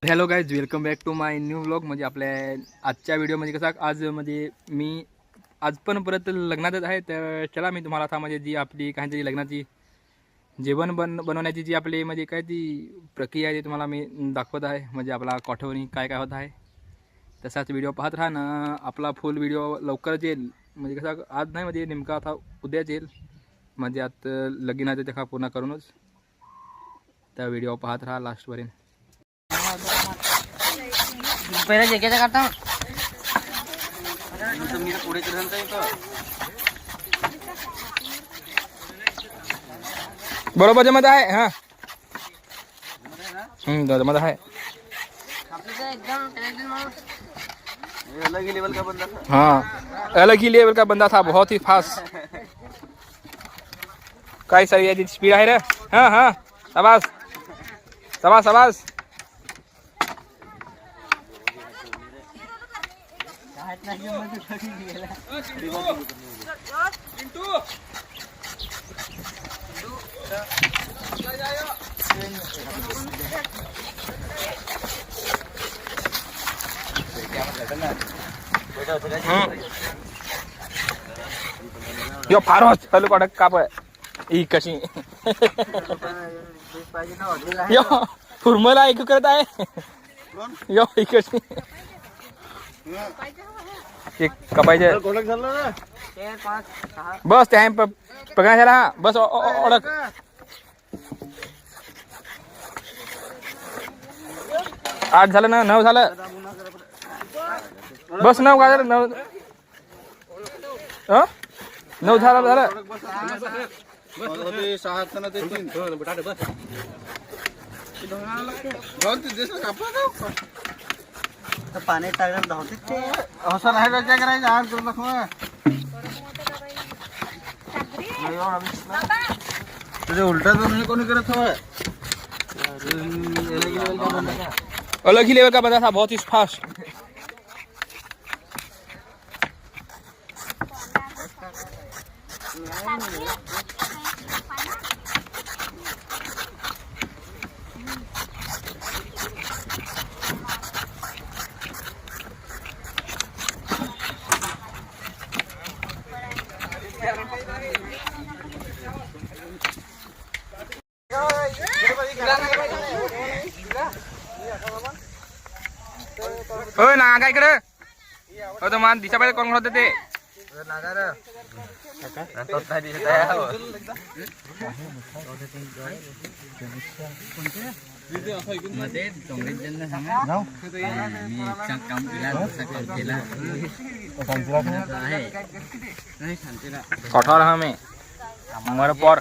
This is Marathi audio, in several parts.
Hello guys, welcome back to my new vlog. म्हणजे आपल्या आजच्या व्हिडिओमध्ये कसा आज म्हणजे मी आज पण परत लग्नातच आहे. तर चला मी तुम्हाला आता म्हणजे जी आपली काहीतरी लग्नाची जेवण बनवण्याची जी आपली म्हणजे काय ती प्रक्रिया आहे ती तुम्हाला मी दाखवत आहे. म्हणजे आपला कोठवणी काय काय होत आहे तसाच व्हिडिओ पाहत राहा ना. आपला फुल व्हिडिओ लवकरच येईल. म्हणजे कसा आज नाही म्हणजे नेमका आता उद्याच येईल. म्हणजे आता लगीन आहे ते पूर्ण करूनच त्या व्हिडिओ पाहत राहा लास्टपर्यंत. पहिला जेकेचा काढता बरोबर जमत आहे. हा जमत आहे. अलग ही लेवल का बंदा था. हाँ अलग ही लेवल का बंदा था, बहुत ही फास्ट. काय सर याची स्पीड आहे रे. हाँ हाँ शाबाश शाबाश शाबाश. यो फारच चालू कडक काप ही कशी यो फुरमला ऐकू करत आहे. यो ही कशी कापायचे बस ते पकडायला. बस ओळख आठ झालं ना, 9 झालं. बस 9 का झालं. 9 9 झालं. पाणी टाकणार धावते ते असं राहिलं काय करायचं. आज करून दाखवा तुझे उलटा तो नाही कोणी करत हवं. अलग ही लेवल का बंदा था, बहुत ही फास्ट. होय ना काय इकडे हो तर मान दिशा पाहिजे कोण होते ते कठोर हमें मर पर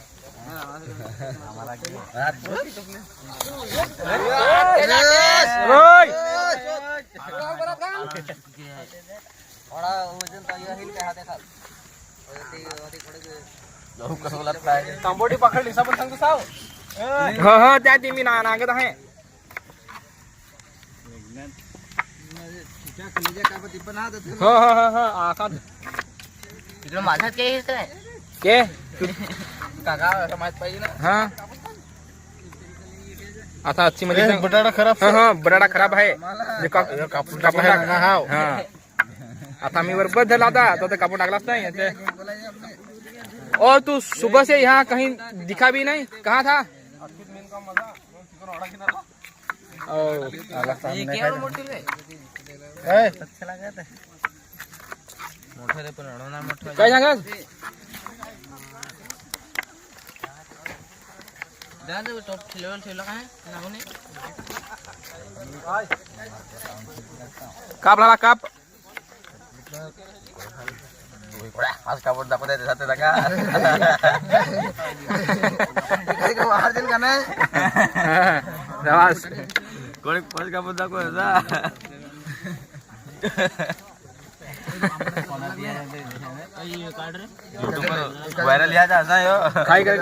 तांबोटी पकडली पण सांगतो साव. हो त्या ती मी नागत आहे. हो हो हो हो आता तुला माझ्यात काही हेच काय के काका माहित पाहिजे ना. हा आता आजची म्हणजे बटाटा खराब. हा बटाटा खराब आहे. कापून हा आता मी बरोबर झाला आता तो कापून टाकलाच नाही. और तू सुबह से यहाँ कहीं दिखा भी नहीं, कहाँ था? काय सांगा काप लाला काप आज कापड दाखवता येते जाते का बाहेर देईल का नाही. कोणी परत कापड दाखवायचा व्हायरल याचा असा आहे हो. काय काय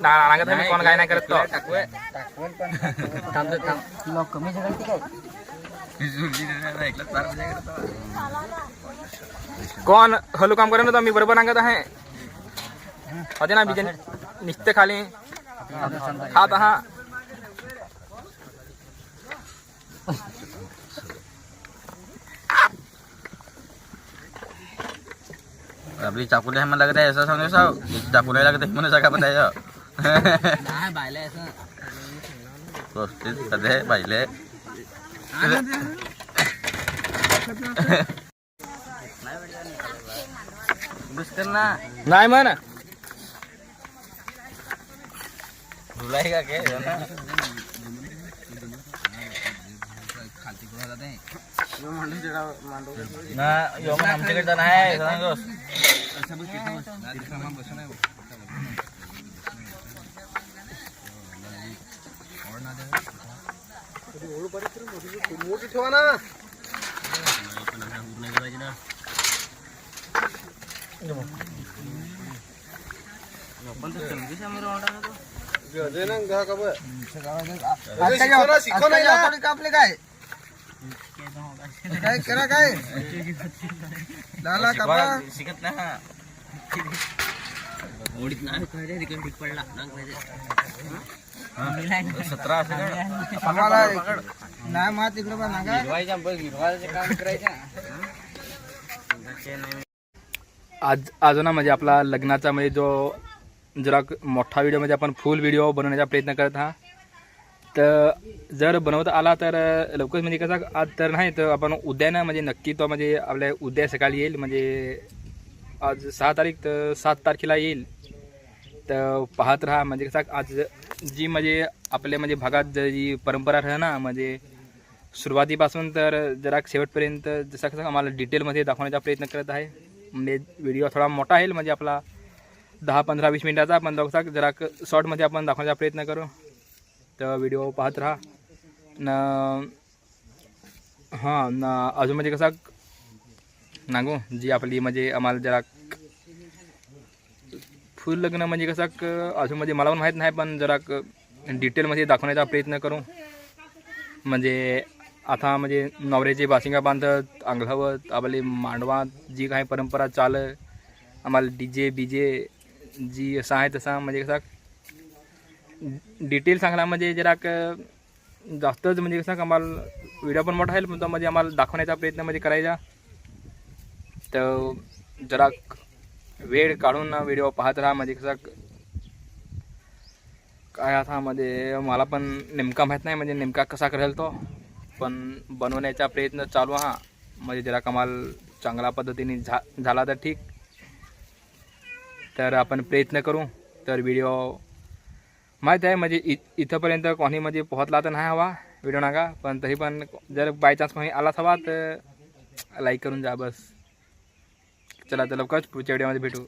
नागत मी कोण काय नाही करत तो लोक कमी सगळं काय कोण हलू काम करेन तर मी बरोबर सांगत आहे होते ना बिजन निघते खाली खात हा आपली चाकू नाही मला लागत आहे असं सांगू साव चाकू नाही लागत आहे म्हणून सगळं बताय सध्या पाहिले नाही म्हण तुलाही का काय ना यो मग आमच्याकडे तर नाही सांगोस मोठी ठेवा ना कापले काय काय करा काय शिकत ना ओढीत नाही पडला 17 नाही मा तिकडे पण काम करायचं आज ना म्हणजे आपला लग्नाचा म्हणजे जो जरा मोठा व्हिडिओ म्हणजे आपण फुल व्हिडिओ बनवण्याचा प्रयत्न करत हा तर जर बनवता आला तर लवकर म्हणजे कसा आज तर नाही तर आपण उद्या ना म्हणजे नक्की तो म्हणजे आपल्या उद्या सकाळी येईल म्हणजे आज 6 तारीख तर 7 तारखेला येईल तर पाहत राहा म्हणजे कसा आज जी म्हणजे आपल्या म्हणजे भागात जी परंपरा राह ना म्हणजे सुरुवातीपासून तर जरा शेवटपर्यंत जसं कसं आम्हाला डिटेलमध्ये दाखवण्याचा प्रयत्न करत आहे म्हणजे व्हिडिओ थोडा मोठा आहे म्हणजे आपला 10-15-20 मिनिटाचा पण कसा जरा शॉर्टमध्ये आपण दाखवण्याचा प्रयत्न करू तर व्हिडिओ पाहत राहा न हां न अजून म्हणजे कसा नागो जी आपली म्हणजे आम्हाला जरा फुल लग्न म्हणजे कसा अजून म्हणजे मला पण माहीत नाही पण जरा डिटेलमध्ये दाखवण्याचा प्रयत्न करू म्हणजे आता म्हणजे नवऱ्याचे बाशिंगा बांधत अंगलावत आपली मांडवात जी काही परंपरा चाल आम्हाला डीजे बीजे जी असा आहे तसा म्हणजे कसा डिटेल सांगला म्हणजे जरा जास्तच म्हणजे कसं आम्हाला व्हिडिओ पण मोठा आहे पण तो म्हणजे आम्हाला दाखवण्याचा प्रयत्न म्हणजे करायचा तर जरा वेळ काढून ना व्हिडिओ पाहत राहा म्हणजे कसं काय आता मध्ये मला पण नेमका माहीत नाही म्हणजे नेमका कसा करेल तो पण बनवण्याचा प्रयत्न चालू हा म्हणजे जरा कमाल चांगल्या पद्धतीने झाला तर ठीक तर आपण प्रयत्न करू तर व्हिडिओ माहीत आहे म्हणजे इथंपर्यंत कोणी म्हणजे पोहोचला तर नाही हवा व्हिडिओ नागा पण तरी पण जर बाय चान्स कोणी आलाच हवा तर लाईक करून जा बस चला तर लवकरच पुढच्या व्हिडिओमध्ये भेटू